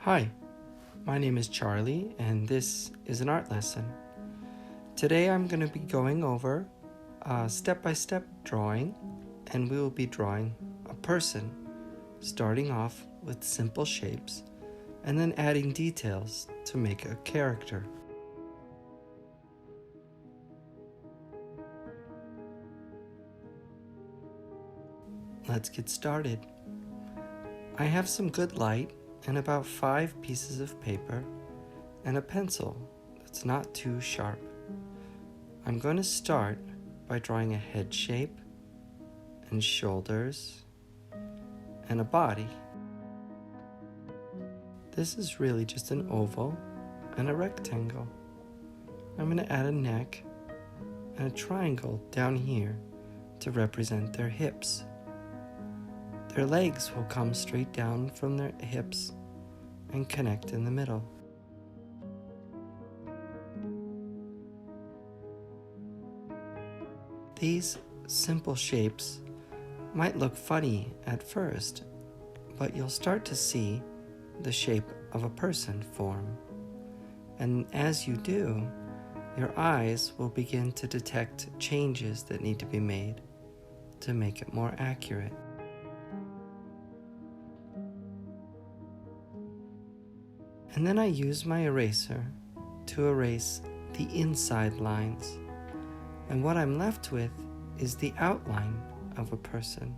Hi, my name is Charlie, and this is an art lesson. Today I'm going to be going over a step-by-step drawing, and we will be drawing a person, starting off with simple shapes, and then adding details to make a character. Let's get started. I have some good light and about 5 pieces of paper and a pencil that's not too sharp. I'm going to start by drawing a head shape and shoulders and a body. This is really just an oval and a rectangle. I'm going to add a neck and a triangle down here to represent their hips. Their legs will come straight down from their hips and connect in the middle. These simple shapes might look funny at first, but you'll start to see the shape of a person form. And as you do, your eyes will begin to detect changes that need to be made to make it more accurate. And then I use my eraser to erase the inside lines. And what I'm left with is the outline of a person.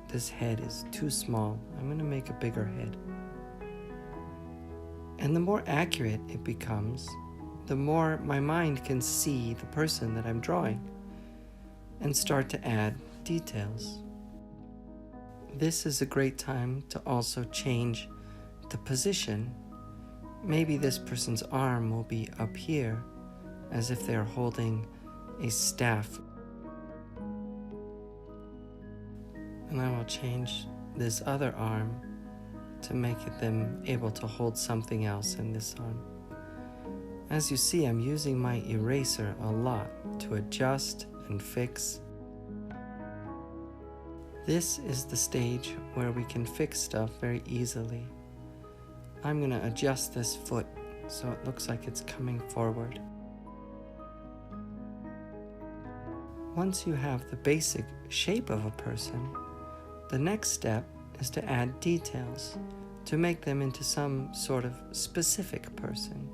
This head is too small. I'm going to make a bigger head. And the more accurate it becomes, the more my mind can see the person that I'm drawing and start to add details. This is a great time to also change the position. Maybe this person's arm will be up here as if they're holding a staff. And I will change this other arm to make them able to hold something else in this arm. As you see, I'm using my eraser a lot to adjust and fix. This is the stage where we can fix stuff very easily. I'm going to adjust this foot so it looks like it's coming forward. Once you have the basic shape of a person, the next step is to add details to make them into some sort of specific person.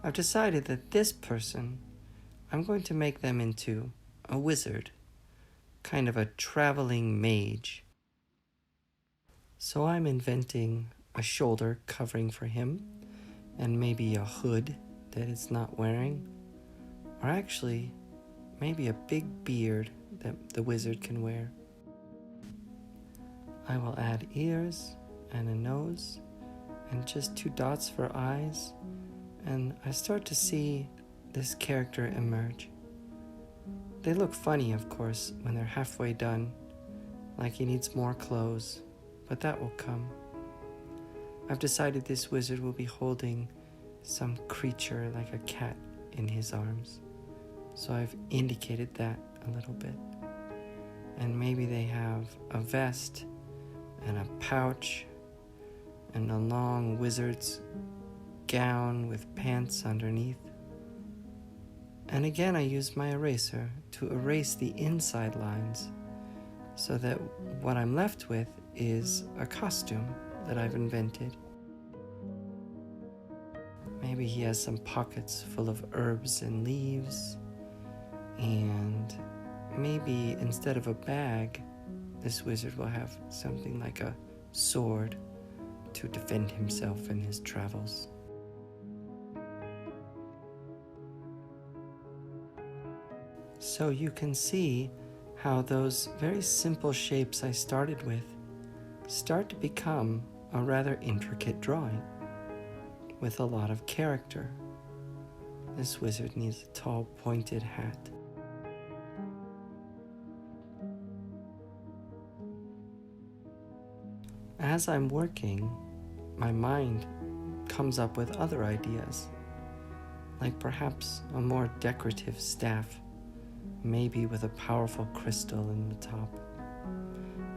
I've decided that this person, I'm going to make them into a wizard, kind of a traveling mage. So I'm inventing a shoulder covering for him, and maybe a hood that it's not wearing, or actually maybe a big beard that the wizard can wear. I will add ears and a nose and just 2 dots for eyes, and I start to see this character emerge. They look funny, of course, when they're halfway done, like he needs more clothes, but that will come. I've decided this wizard will be holding some creature like a cat in his arms. So I've indicated that a little bit. And maybe they have a vest and a pouch and a long wizard's gown with pants underneath. And again, I use my eraser to erase the inside lines so that what I'm left with is a costume that I've invented. Maybe he has some pockets full of herbs and leaves, and maybe instead of a bag, this wizard will have something like a sword to defend himself in his travels. So you can see how those very simple shapes I started with start to become a rather intricate drawing with a lot of character. This wizard needs a tall, pointed hat. As I'm working, my mind comes up with other ideas, like perhaps a more decorative staff, maybe with a powerful crystal in the top.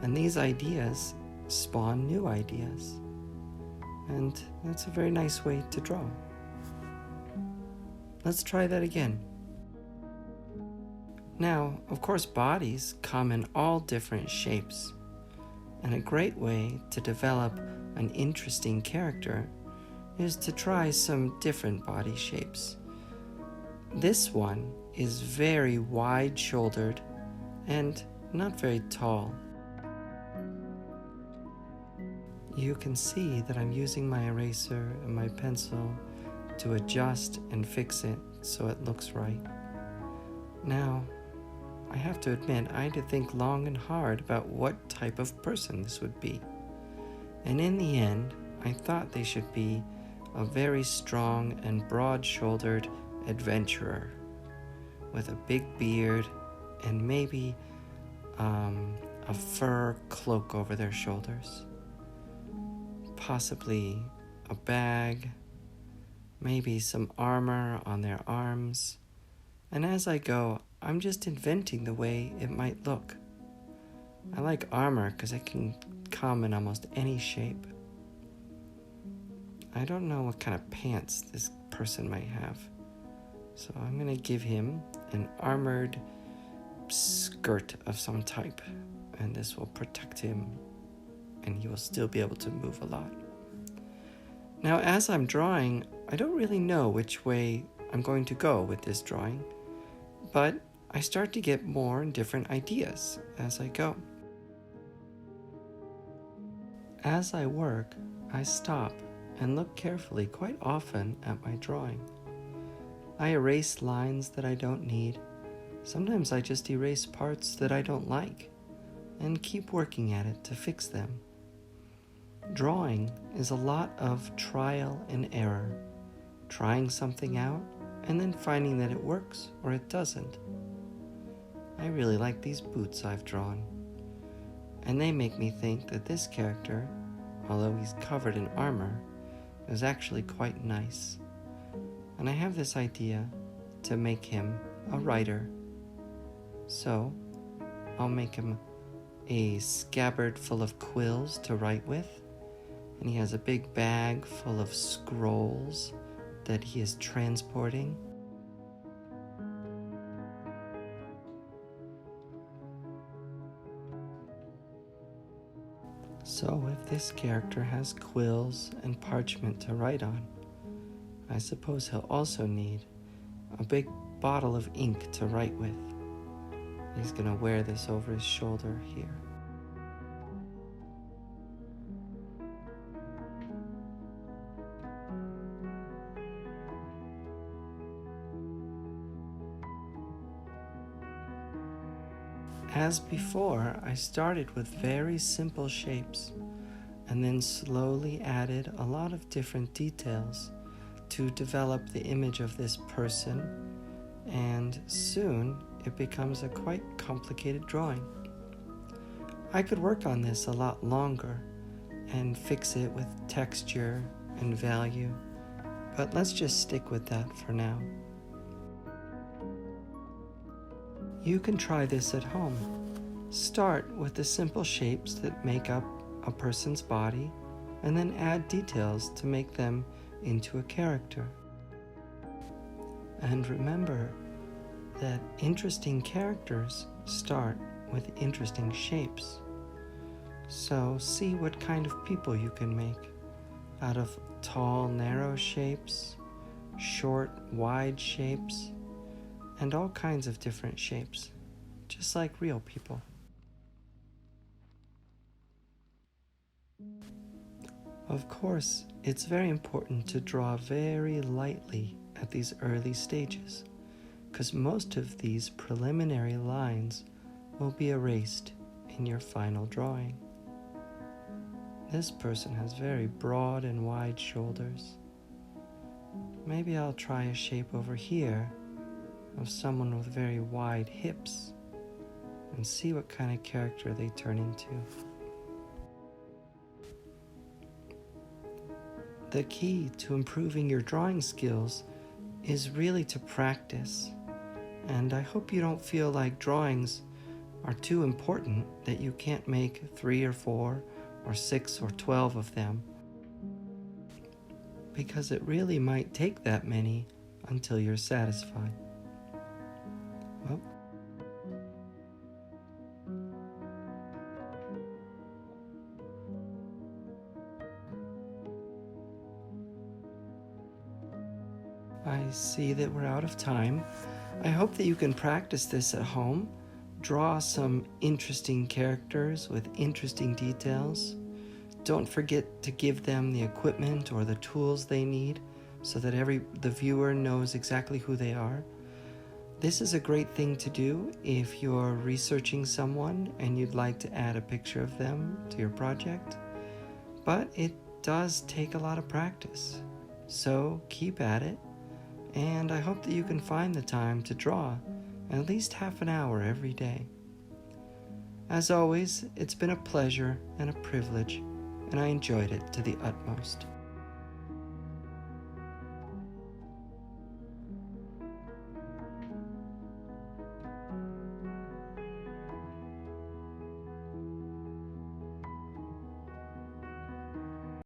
And these ideas spawn new ideas. and that's a very nice way to draw. Let's try that again. Now, of course, bodies come in all different shapes, and a great way to develop an interesting character is to try some different body shapes. This one is very wide-shouldered and not very tall. You can see that I'm using my eraser and my pencil to adjust and fix it so it looks right. Now, I have to admit, I had to think long and hard about what type of person this would be. And in the end, I thought they should be a very strong and broad-shouldered adventurer with a big beard and maybe a fur cloak over their shoulders. Possibly a bag, maybe some armor on their arms. And as I go, I'm just inventing the way it might look. I like armor because it can come in almost any shape. I don't know what kind of pants this person might have, so I'm going to give him an armored skirt of some type, and this will protect him, and he will still be able to move a lot. Now, as I'm drawing, I don't really know which way I'm going to go with this drawing, but I start to get more and different ideas as I go. As I work, I stop and look carefully quite often at my drawing. I erase lines that I don't need. Sometimes I just erase parts that I don't like and keep working at it to fix them. Drawing is a lot of trial and error, trying something out and then finding that it works or it doesn't. I really like these boots I've drawn, and they make me think that this character, although he's covered in armor, is actually quite nice. And I have this idea to make him a writer. So I'll make him a scabbard full of quills to write with, and he has a big bag full of scrolls that he is transporting. So if this character has quills and parchment to write on, I suppose he'll also need a big bottle of ink to write with. He's going to wear this over his shoulder here. As before, I started with very simple shapes and then slowly added a lot of different details to develop the image of this person, and soon it becomes a quite complicated drawing. I could work on this a lot longer and fix it with texture and value, but let's just stick with that for now. You can try this at home. Start with the simple shapes that make up a person's body, and then add details to make them into a character. And remember that interesting characters start with interesting shapes. So see what kind of people you can make out of tall, narrow shapes, short, wide shapes, and all kinds of different shapes, just like real people. Of course, it's very important to draw very lightly at these early stages, because most of these preliminary lines will be erased in your final drawing. This person has very broad and wide shoulders. Maybe I'll try a shape over here of someone with very wide hips and see what kind of character they turn into. The key to improving your drawing skills is really to practice, and I hope you don't feel like drawings are too important that you can't make 3 or 4 or 6 or 12 of them. because it really might take that many until you're satisfied. Well, I see that we're out of time. I hope that you can practice this at home. Draw some interesting characters with interesting details. Don't forget to give them the equipment or the tools they need so that the viewer knows exactly who they are. This is a great thing to do if you're researching someone and you'd like to add a picture of them to your project. But it does take a lot of practice. So keep at it. And I hope that you can find the time to draw at least half an hour every day. As always, it's been a pleasure and a privilege, and I enjoyed it to the utmost.